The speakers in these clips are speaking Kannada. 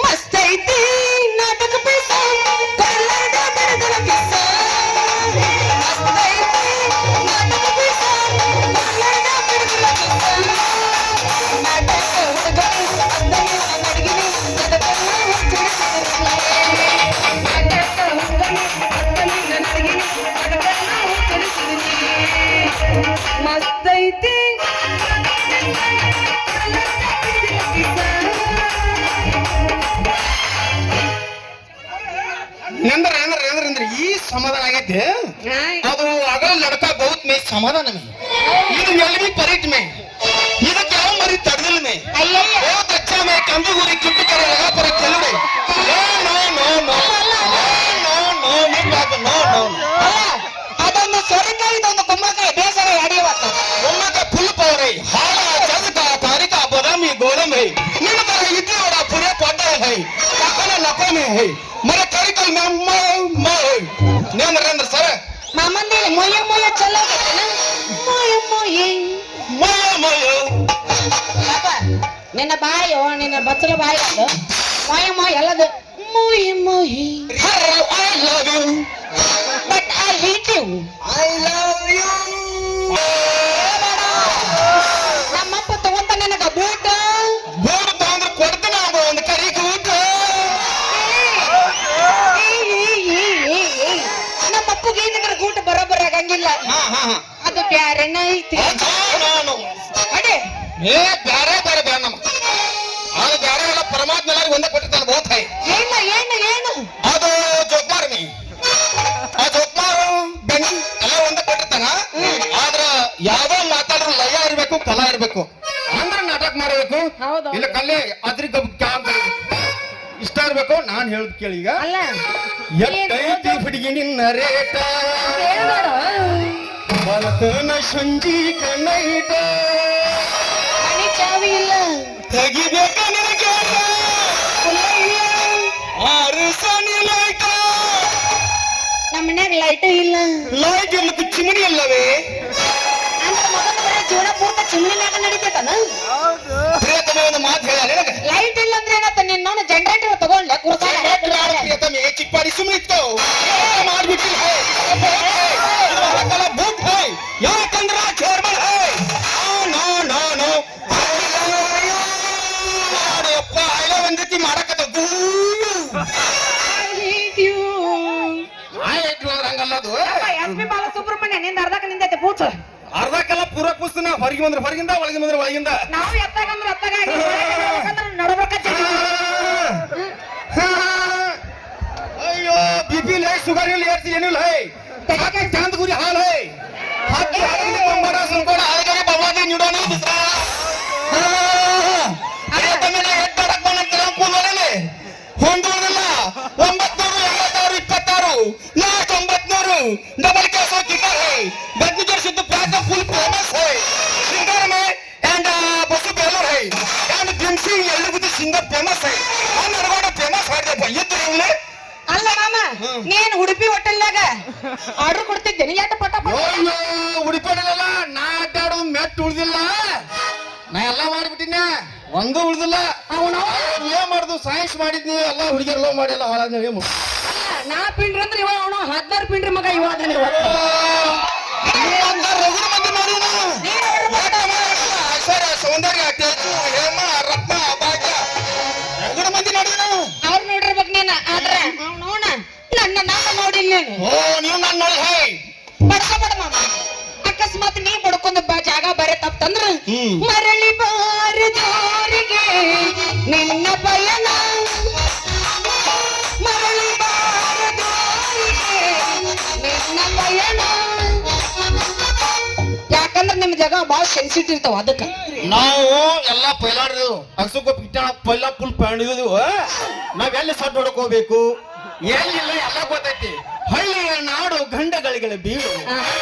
ಮಸ್ತ್ ಐತಿ ನಾಟಕ ಪೀಸ ಕಲ್ಲಡ ಬೆಳೆದರ ಕಿಸ ಮಸ್ತ್ ಐತಿ ನಾಟಕ ಪೀಸ ಕಲ್ಲಡ ಬೆಳೆದರ ಕಿಸ ನಾಟಕ ಹುಡುಗರು ಅಂದನೆ ನಡಗಿನಿ ಜಗತ್ತನ್ನ ಹುಚ್ಚಿಡಿಸಿದಿನಿ ನಾಟಕ ಹುಡುಗರು ಅಂದನೆ ನಡಗಿನಿ ಜಗತ್ತನ್ನ ಹುಚ್ಚಿಡಿಸಿದಿನಿ ಮಸ್ತ್ ಐತಿ ಅಂದ್ರೆ ಈ ಸಮಾಧಾನ ಆಗೈತೆ ಅದು ಅಗಲ ಲड़का बहुत में समाधान में ಇದು ಎಲ್ವಿ परिट में ಇದಕ್ಕೆ ಯಾವ ಮರಿ ತಡದಿಲ್ಲ में बहुत अच्छा में कंदू गुरी किट्टी करे लगा पर खेलड़े no no no no no no no ಅದೊಂದು ಸೊರೆಕಾಯಿ ಇದೊಂದು ಕುಂಬಳಕಾಯಿ ಬೇಸರ ಅಡಿಯವತ್ತ ಕುಂಬಳಕಾಯಿ ಫುಲ್ ಪವರ್ है ಹಾಳ ಜಗಕ ತಾರಿಕ ಬಾದಾಮಿ ಗೋಡಂಬಿ है ನಿಮ್ಮ ತರ ಇಡ್ಲಿ ವಡಾ ಪೂರೆ ಪಡ್ಡ है ಕಾಕನ ಲಕೋ में है ಮರೆ ಕರಿಕಲ್ ನೇಂದ್ರ ಸರ ಮಾಮಂದಿ ಮೊಯ್ಯ ಮೊಯ್ಯ ಚಲೋ ಮೊಯ್ಯ ಮೊಯ್ಯ ಮೊಯ್ಯ ಮೊಯ್ಯ ಪಾಪ ನಿನ್ನ ಬಾಯೋ ನಿನ್ನ ಬಚ್ಚಲ ಬಾಯಿ ಅದು ಮೊಯ್ಯ ಮೊಯ್ಯ ಎಲ್ಲದು ಮೊಯ್ಯ ಮೊಯ್ಯ I love you but I hate you I love you ನಮ್ಮಪ್ಪ ತಗೊಂತ ನಿನಗ ಬೂಟ ಬೋರ್ಡ್ ತಗೊಂಡ್ರೆ ಕೊಡ್ತಾನ ಒಂದು ಕರಿ ಕೂಟ ನಮ್ಮಪ್ಪಗೆ ನಿನಗ ಗೂಟ ಬರೋಬ್ಬರ ಆಗಂಗಿಲ್ಲ ಅದು ಬ್ಯಾರೆನ ಐತಿ ಅಡೆ ಏ ಬ್ಯಾರೆ ಬ್ಯಾರೆ ಬ್ಯಾರೆ ನಮ್ಮ ಅದು ಬ್ಯಾರೆ ಎಲ್ಲ ಪರಮಾತ್ಮ ಎಲ್ಲರಿಗೂ ಒಂದೇ ಕೊಟ್ಟಿರ್ತಾನೆ ಬಹುತ್ ಹೈ ಏನು ಏನು ಏನು ಅದು ಜೋಕ್ಮಾರ್ ಮೀ ಆ ಜೋಕ್ಮಾರು ಬೆಂಗ್ ಎಲ್ಲ ಒಂದೇ ಕೊಟ್ಟಿರ್ತಾನ ಆದ್ರ ಯಾವ್ದೋ ಮಾತಾಡ್ರು ಲಯ ಇರ್ಬೇಕು ಕಲಾ ಇರ್ಬೇಕು ಅಂದ್ರೆ ನಾಟಕ ಮಾಡಬೇಕು ಇಲ್ಲ ಕಲ್ಲೇ ಅದ್ರಿಗೆ ಇಷ್ಟ ಇರ್ಬೇಕು ನಾನ್ ಹೇಳುದು ಕೇಳಿ ಈಗ ಅಲ್ಲ ಎತ್ತೈತಿ ಹುಡುಗಿ ನಿನ್ನ ರೇಟ ಬಲತನ ಸಂಜಿ ಕಣ್ಣೈಟ ಮನೆ ಚಾವಿ ಇಲ್ಲ ತೆಗಿಬೇಕ ನಿನಗೆ ಆರು ಸನಿ ಲೈಟ ನಮ್ಮ ಮನ್ಯಾಗ ಲೈಟ್ ಇಲ್ಲ ಲೈಟ್ ಮತ್ತು ಚಿಮಣಿ ಅಲ್ಲವೇ ಅಂದ್ರೆ ಮಗನ ಬರೀ ಜೀವನ ಪೂರ್ತ ಚಿಮ್ನಿನಾಗ ನಡೀತೈತನ ಪ್ರಿಯತಮ ಒಂದು ಮಾತು ಹೇಳ ನಿನಗೆ ಲೈಟ್ ಇಲ್ಲ ಅಂದ್ರೆ ಏನತ್ತ ನಿನ್ನ ಜನರೇಟರ್ ತಗೊಂಡ್ಲೆ ಕುರ್ಸಾಲ ಪ್ರಿಯತಮೆ ಚಿಕ್ಪಾಡಿ ಸುಮ್ಮನೆ ಇತ್ತು ಮಾಡ್ಬಿಟ್ಟಿಲ್ಲ ಬೂಟ್ ಹೈ ಯಾಕಂದ್ರ ಚೇರ್ಮನ್ ಹೈ ನೋ ನೋ ನೋ ಅಪ್ಪ ಐಲ ಒಂದತಿ ಮಾಡಕತ್ತ ಹಂಗಲ್ಲ ಅದು ಎಸ್ ಪಿ ಬಾಲಸುಬ್ರಹ್ಮಣ್ಯ ನಿಂದ ಅರ್ಧಕ್ಕೆ ನಿಂದೈತೆ ಬೂಟ್ ಅರ್ಧಕ್ಕೆಲ್ಲ ಪೂರ ಪುಸ್ತನ ಹೊರಗೆ ಬಂದ್ರೆ ಹೊರಗಿಂದ ಒಳಗೆ ಬಂದ್ರೆ ಒಳಗಿಂದ ನಾವು ಎತ್ತಾಗಂದ್ರೆ ಎತ್ತಾಗ ನಡಬೇಕ ಅಯ್ಯೋ ಬಿಪಿ ಲೈ ಶುಗರ್ ಇಲ್ಲ ಏರ್ಸಿ ಏನಿಲ್ಲ ಹೈ ಚಾಂದ್ ಗುರಿ ಹಾಲ್ ಹೈ ಹಾಕಿ ಹಾಕಿ ಬಂಬರ ಸಂಕೋಡ ಆದ್ರೆ ಬವಾದಿ ನಿಡೋಣ ದುಸರಾ ಪ್ರಿಯತಮನೆ ಹೆಡ್ ಮಾಡಕ್ ಬಂದಂತ ಕೂದಲೇ ಹೊಂದೋದಿಲ್ಲ 986 26 ಲಾಸ್ಟ್ 900 डबल कैसो किकर है बदनीजर शुद्ध प्याज फुल फेमस है सिंगर में एंड बसु बेलूर है एंड ड्रिंक्सी एल्लुगुदी सिंगर फेमस है और नरवाಡ फेमस है ಬೈಯತ್ತು ಇವನೇ ಅಲ್ಲ ಮಾಮ ನೀನ್ ಉಡುಪಿ ಹೋಟೆಲ್ನಾಗ ಆರ್ಡರ್ ಕೊಡ್ತಿದ್ದೇನೆ ಯಾಟ ಪಟ ಪಟ ಅಯ್ಯೋ ಉಡುಪಿಡಲ್ಲ ನಾ ಅಡ್ಡಾಡು ಮೆಟ್ ಉಳ್ದಿಲ್ಲ ನಾ ಎಲ್ಲ ಮಾಡಿಬಿಟ್ಟಿನ ಒಂದು ಉಳ್ದಿಲ್ಲ ಅವನು ಏನ್ ಮಾಡುದು ಸೈನ್ಸ್ ಮಾಡಿದ್ನಿ ಎಲ್ಲ ಹುಡುಗಿಯರ್ ಲವ್ ಮಾಡಿಲ್ಲ ಹಾಳಾದ್ಮೇಲೆ ನಾ ಪಿಂಡ್ರಿ ಅಂದ್ರೆ ಇವ ಅವನು 16 ಪಿಂಡ್ರಿ ಮಗ ಇವ ಅದನ್ನ ರಘುರ ಮಂದಿ ಅಕ್ಷರ ಸೌಂದರ್ಯ ಟೇಜು ಹೇಮ ರತ್ನ ಭಾಗ್ಯ ರಘುರ ಮಂದಿ ನೋಡಿದ ಅವ್ರು ನೋಡಿರ್ಬೇಕು ನೀನು ಆದ್ರೆ ಅವನವನ ನನ್ನ ನೋಡಿಲ್ಲ ನೀನು ಓ ನೀವು ನಾನು ನೋಡಿ ಹೈ ಬಡ್ಕೋಬೇಡ ಮಾಮ ಅಕಸ್ಮಾತ್ ನೀ ಬಡ್ಕೊಂಡ ಜಾಗ ಬರೆ ತಪ್ಪಂದ್ರ ಮರಳಿ ಬಾರದೋರಿಗೆ ನಿನ್ನ ಪಯಣ ಮರಳಿ ಬಾರದೋರಿಗೆ ನಿನ್ನ ಪಯಣ ಯಾಕಂದ್ರೆ ನಿಮ್ ಜಾಗ ಬಾಳ ಸೆನ್ಸಿಟಿವ್ ಇರ್ತಾವ ಅದಕ್ಕೆ ನಾವು ಎಲ್ಲ ಪೈಲಾಡಿದ್ವು ಅಕ್ಸಕ್ಕ ಪಿಟ್ಟಾಣ ಪೈಲಾ ಫುಲ್ ಪಂಡಿದ್ವು ನಾವ್ ಎಲ್ಲಿ ಸಡ್ ಹೊಡಕ್ ಹೋಗ್ಬೇಕು ಎಲ್ಲಿಲ್ಲ ಎಲ್ಲ ಗೊತ್ತೈತಿ ಹಳ್ಳಿಯ ನಾಡು ಗಂಡಗಳಿಗೆ ಬೀಳು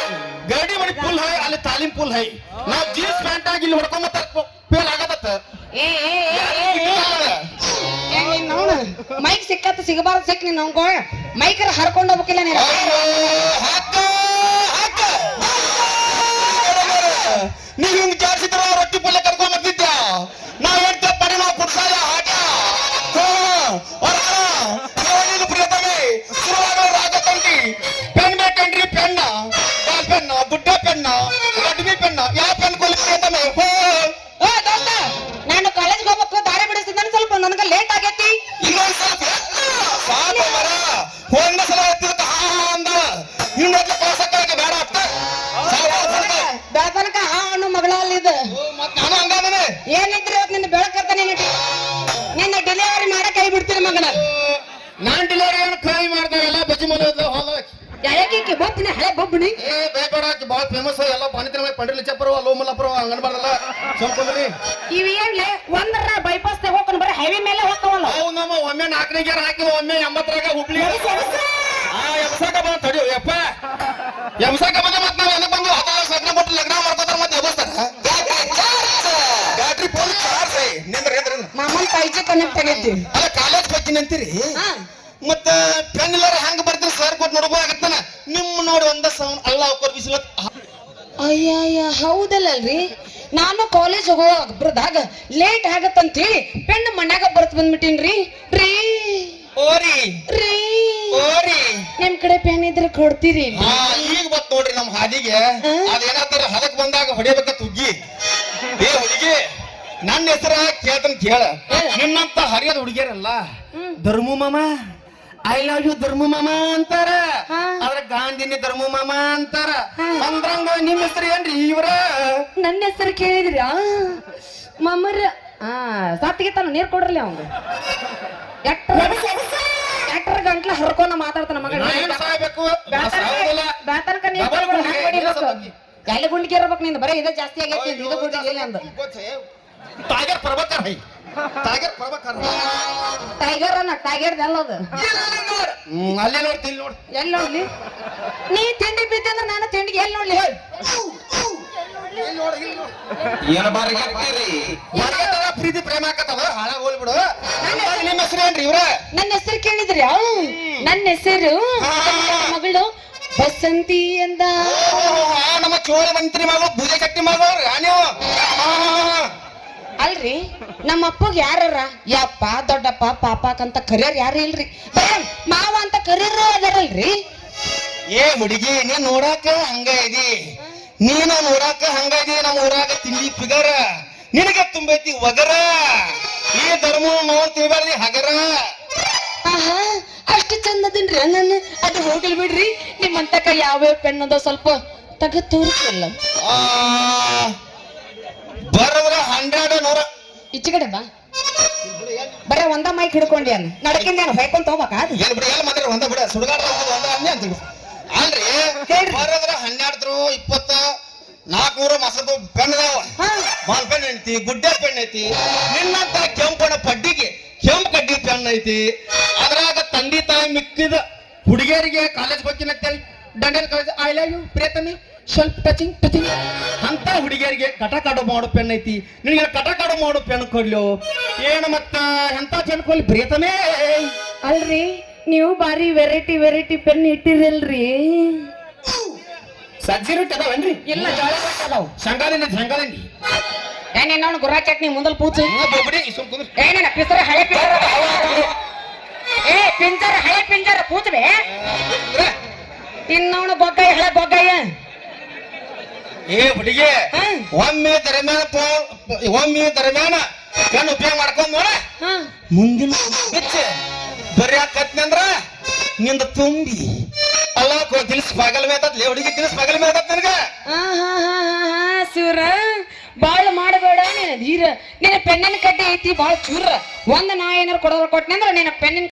ಗಾಡಿ ಮಾಡಿ ಫುಲ್ ಹೈ ಅಲ್ಲಿ ತಾಲೀಮ್ ಫುಲ್ ಹೈ ನಾವ್ ಜೀನ್ಸ್ ಪ್ಯಾಂಟ್ ಆಗಿ ಇಲ್ಲಿ ಹೊಡ್ಕೊಂಬತ್ತ ಫೇಲ್ ಆಗತ್ತ ಮೈಕ್ ಸಿಕ್ಕತ್ತ ಸಿಗಬಾರ್ದು ಸಿಕ್ ನೀನ್ ಅನ್ಕೋ ಮೈಕರ ಹರ್ಕೊಂಡು ಹೋಗ್ಬೇಕಿಲ್ಲ ನೀನು ನೀವ್ ಹಿಂಗ್ ಜಾರಿಸಿದ್ರ ರೊಟ್ಟಿ ಪಲ್ಯ ಕರ್ಕೊಂಡ್ ಬರ್ತಿದ್ದ ನಾವ್ ಹೇಳ್ತೇವೆ ಪಡಿ ನಾವು ಕುಡ್ಸಾಯ ಆಟ ಪ್ರಿಯತಮೆ ಶುರುವಾಗ ರಾಜತಂಟಿ ಪೆನ್ ಬೇಕಂಡ್ರಿ ಪೆನ್ನ ಬಾಲ್ ಪೆನ್ನ ಬುಡ್ಡ ಪೆನ್ನ ಗಡ್ಬಿ ಪೆನ್ನ ಯಾವ ಪೆನ್ ಕೊಲಿ ಪ್ರಿಯತಮೆ ನಾನು ಕಾಲೇಜ್ಗೆ ಹೋಗ್ಬೇಕು ದಾರಿ ಬಿಡಿಸಿದ್ದಾನೆ ಸ್ವಲ್ಪ ನನಗೆ ಲೇಟ್ ಆಗೈತಿ ಇನ್ನೊಂದ್ ಸ್ವಲ್ಪ ಸಾಕು ಮರ ಒಂದ ಸಲ ಎತ್ತಿದ ಅಂದ ಇನ್ನೊಂದು ಪಾಸಕ್ಕೆ ಬೇಡ ಬೆಳತನಕ ಹಣ್ಣು ಮಗಳಲ್ಲಿದ ಮತ್ ನಾನು ಹಂಗಾದನೆ ಏನಿದ್ರಿ ಇವತ್ತು ನಿನ್ನ ಬೆಳಕತ್ತ ನಿನ್ನ ಡೆಲಿವರಿ ಮಾಡಕ್ ಕೈ ಬಿಡ್ತೀನಿ ಮಗನ ನಾನ್ ಡೆಲಿವರಿ ಕೈ ಮಾಡ್ದಾಗೆಲ್ಲ ಬಜ್ಜಿ ಮನೆ ಯಾಕೆ ಬೊಬ್ಬನಿ ಹಳೆ ಬೊಬ್ಬನಿ ಏ ಬೇಬೇಡ ಬಾಳ ಫೇಮಸ್ ಎಲ್ಲ ಪಾನಿತಿನ ಪಂಡ್ರಿ ಚಪ್ಪರು ಲೋಮಲ್ಲಪ್ಪರು ಅಂಗನಬಾರ್ದಲ್ಲ ಸೋಂಕೊಂಡ್ರಿ ಇವೇನ್ಲೆ ಒಂದರ ಬೈಪಾಸ್ ಹೋಗ್ಕೊಂಡು ಬರೀ ಹೈವೇ ಮೇಲೆ ಹೋಗ್ತಾವಲ್ಲ ಅವು ನಮ್ಮ ಒಮ್ಮೆ 4ನೇ ಗೇರ್ ಹಾಕಿ ಒಮ್ಮೆ 80ರಾಗ ಹುಬ್ಳಿ ಎಬ್ಸಾಕ ಬಂದ ತಡಿಯೋ ಯಪ್ಪ ಎಬ್ಸಾಕ ಬಂದ ಮತ್ ನಾವ್ ಏನಕ್ಕೆ ಬಂದು ಸಗ್ನ ಕೊಟ್ಟು ಲಗ್ನ ಮಾಡ್ಕೋತಾರ ಮತ್ತೆ ಎಬ್ಸ್ತಾರ ಬ್ಯಾಟ್ರಿ ಫೋನ್ ಚಾರ್ಜ್ ನಿಂದ್ರ ಮಾಮನ್ ಕೈಜಿ ಕನೆಕ್ಟ್ ಆಗೈತಿ ಅಲ್ಲ ಕಾಲೇಜ್ ಬಗ್ಗೆ ಅಂತೀರಿ ಮತ್ತ ಪೆನ್ ಇಲ್ಲಾರ ಹೆಂಗ್ ಬರ್ತೀರಿ ಸರ್ ಕೊಟ್ಟು ನೋಡ್ಬೋದಾಗತ್ತಾನ ನಿಮ್ ನೋಡಿ ಒಂದ ಸೌಂಡ್ ಅಲ್ಲ ಅವ್ರ ಬಿಸಿಲತ್ ಅಯ್ಯ ಹೌದಲ್ಲಲ್ರಿ ನಾನು ಕಾಲೇಜ್ ಹೋಗೋದಾಗ ಲೇಟ್ ಆಗತ್ತಂತೇಳಿ ಪೆಣ್ಣು ಮನ್ಯಾಗ ಬರ್ತ್ ಬಂದ್ಬಿಟ್ಟಿನ್ರಿ ರೀ ಓರಿ ರೀ ಓರಿ ನಿಮ್ ಕಡೆ ಪೆನ್ ಇದ್ರೆ ಕೊಡ್ತೀರಿ ಈಗ ಬತ್ ನೋಡ್ರಿ ನಮ್ ಹಾದಿಗೆ ಅದೇನಾದ್ರ ಹದಕ್ ಬಂದಾಗ ಹೊಡಿಬೇಕಂತ ಹುಗ್ಗಿ ಏ ಹುಡುಗಿ ನನ್ನ ಹೆಸರ ಕೇಳ್ತನ್ ಕೇಳ ನಿನ್ನಂತ ಹರಿಯದ ಹುಡುಗಿಯರಲ್ಲ ಧರ್ಮು ಮಾಮ ಐ ಲವ್ ಯು ಧರ್ಮು ಮಾಮ ಅಂತಾರ ಆದ್ರ ಗಾಂಧಿನಿ ಧರ್ಮು ಮಾಮ ಅಂತಾರ ಅಂದ್ರಂಗ ನಿಮ್ ಹೆಸರು ಏನ್ರಿ ಇವ್ರ ನನ್ನ ಹೆಸರು ಕೇಳಿದ್ರಿ ಮಮ್ಮರ ಸತ್ತಿಗೆ ತಾನು ನೀರ್ ಕೊಡ್ರಲಿ ಅವಂಗ ಎಟ್ರ ಗಂಟ್ಲ ಹರ್ಕೊಂಡ ಮಾತಾಡ್ತಾನ ಮಗ ಸಾಯ್ಬೇಕು ಬ್ಯಾತನಕ ಎಲ್ಲಿ ಗುಂಡಿಗೆ ಇರ್ಬೇಕು ನಿಂದ ಬರೀ ಇದ ಜಾಸ್ತಿ ಆಗೈತಿ ಇದು ಗುಂಡಿಗೆ ಇಲ್ಲ ಅಂದ tiger Prabhakar high tiger Prabhakar tiger ಅನ್ನ ಟೈಗರ್ ಅಲ್ಲದ ಅಲ್ಲೇ ನೋಡ್ತೀನಿ ನೋಡ್ ಎಲ್ಲಿ ನೋಡ್ಲಿ ನೀ ತಿಂಡಿ ಬಿದ್ದಂದ್ರೆ ನಾನು ತಿಂಡಿಗೆ ಎಲ್ಲಿ ನೋಡ್ಲಿ ಹೇಳಿ ಏನ ಬಾರಿ ಪ್ರೀತಿ ಪ್ರೇಮ ಆಕತ್ತದ ಹಾಳ ಹೋಗ್ಬಿಡು ನಿಮ್ಮ ಹೆಸರು ಏನ್ರಿ ಇವ್ರ ನನ್ನ ಹೆಸರು ಕೇಳಿದ್ರಿ ನನ್ನ ಹೆಸರು ಮಗಳು ಬಸಂತಿ ಅಂತ ನಮ್ಮ ಚೋಳ ಮಂತ್ರಿ ಮಗಳು ಭುಜ ಕಟ್ಟಿ ಮಗಳು ನೀವು ಅಲ್ರಿ ನಮ್ಮ ಅಪ್ಪಗ್ ಯಾರ ಯಪ್ಪ ದೊಡ್ಡಪ್ಪ ಪಾಪಾಕಂತ ಕರಿಯರ್ ಯಾರು ಇಲ್ರಿ ಮಾವ ಅಂತ ಕರಿಯರು ಅದಾರಲ್ರಿ ಏ ಹುಡುಗಿ ನೀನ್ ನೋಡಾಕ ಹಂಗ ಇದಿ ನೀನ ನೋಡಾಕ ಹಂಗ ಇದಿ ನಮ್ಮ ಊರಾಗ ತಿಂಡಿ ಪಿಗರ ನಿನಗೆ ತುಂಬೈತಿ ಒಗರ ಈ ಧರ್ಮ ನೋಡ್ತೀವಿ ಹಗರ ಆಹಾ ಅಷ್ಟು ಚಂದದಿನ್ರಿ ನಾನು ಅದು ಹೋಗಲ್ ಬಿಡ್ರಿ ನಿಮ್ಮಂತಕ ಯಾವ್ಯಾವ ಪೆಣ್ಣದ ಸ್ವಲ್ಪ ತಗ ತೋರಿಸಲ್ಲ ಬರದ್ರ 100 ಈಚೆ ಕಡೆ ಬಾ ಬರೇ ಒಂದ ಮೈಕ್ ಹಿಡ್ಕೊಂಡಿ ಅನ್ನ ನಡಕಿಂದೇನು ಹೊಯ್ಕೊಂತ ಹೋಗ್ಬೇಕ ಏನ್ ಬಿಡಿ ಎಲ್ಲ ಮಾತ್ರ ಒಂದ ಬಿಡ ಸುಡುಗಾಡ ಅಂತ ಅಲ್ರಿ ಬರದ್ರ 12 20 400 ಮಸದು ಪೆನ್ ಅದಾವ ಬಾಲ್ ಪೆನ್ ಐತಿ ಗುಡ್ಡೆ ಪೆನ್ ಐತಿ ನಿನ್ನಂತ ಕೆಂಪಣ ಪಡ್ಡಿಗೆ ಕೆಂಪ್ ಕಡ್ಡಿ ಪೆನ್ ಐತಿ ಅದ್ರಾಗ ತಂದೆ ತಾಯಿ ಮಿಕ್ಕಿದ ಹುಡುಗಿಯರಿಗೆ ಕಾಲೇಜ್ ಹೋಗ್ತೀನಿ ಅಂತೇಳಿ ದಂಡೇಲ್ ಕಾಲೇಜ್ ಐ ಲವ್ ಯು ಪ್ರಿಯತಮಿ ಸ್ವಲ್ಪ ಟಚಿಂಗ್ ಅಂತ ಹುಡುಗಿಯರಿಗೆ ಕಟ ಕಾಡು ಮಾಡೋ ಪೆನ್ ಐತಿ ನಿನಗೆ ಕಟ ಕಾಡು ಮಾಡೋ ಪೆನ್ ಕೊಡ್ಲು ಏನು ಮತ್ತ ಎಂತ ಪೆನ್ ಕೊಡ್ಲಿ ಪ್ರಿಯತಮೇ ಅಲ್ರಿ ನೀವು ಬಾರಿ ವೆರೈಟಿ ಪೆನ್ ಇಟ್ಟಿರಲ್ರಿ ಸಜ್ಜಿ ರೊಟ್ಟಿ ಅದಾವೇನ್ರಿ ಇಲ್ಲ ಜೋಳ ರೊಟ್ಟಿ ಅದಾವ ಶಂಗಾಲಿನಿ ಏನೇನವನು ಗುರ್ರಾ ಚಟ್ನಿ ಮುಂದಲ್ ಪೂಚು ಬೊಬ್ಬಡಿ ಸುಮ್ ಕುಂದ್ರ ಏನೇನ ಪಿಂಜರ ಹಳೆ ಪಿಂಜರ ಪೂಚಬೆ ತಿನ್ನವನು ಗೊಗ್ಗಯ್ಯ ಹಳೆ ಗೊಗ್ಗಯ್ಯ ಏ ಹುಡುಗಿ ಒಮ್ಮೆ ದರಮ್ಯಾನ ಕಣ್ಣು ಉಪಯೋಗ ಮಾಡ್ಕೊಂಡ್ ನೋಡ ಮುಂದಿನ ಬಿಚ್ಚ ಬರೀಕತ್ನಂದ್ರ ನಿಂದ ತುಂಬಿ ಅಲ್ಲ ತಿನ್ಸ್ ಪಗಲ್ ಮೇತತ್ಲೆ ಹುಡುಗಿ ತಿನ್ಸ್ ಪಗಲ್ ಮೇತತ್ ನಿನಗ ಶಿವ್ರ ಬಾಳ ಮಾಡಬೇಡ ನೀನ ಧೀರ ನಿನ್ನ ಪೆನ್ನಿನ ಕಡ್ಡಿ ಐತಿ ಬಾಳ ಚೂರ ಒಂದ್ ನಾ ಏನಾರ ಕೊಡೋದ್ರ ಕೊಟ್ಟನಂದ್ರ ನಿನ್ನ ಪೆನ್ನಿನ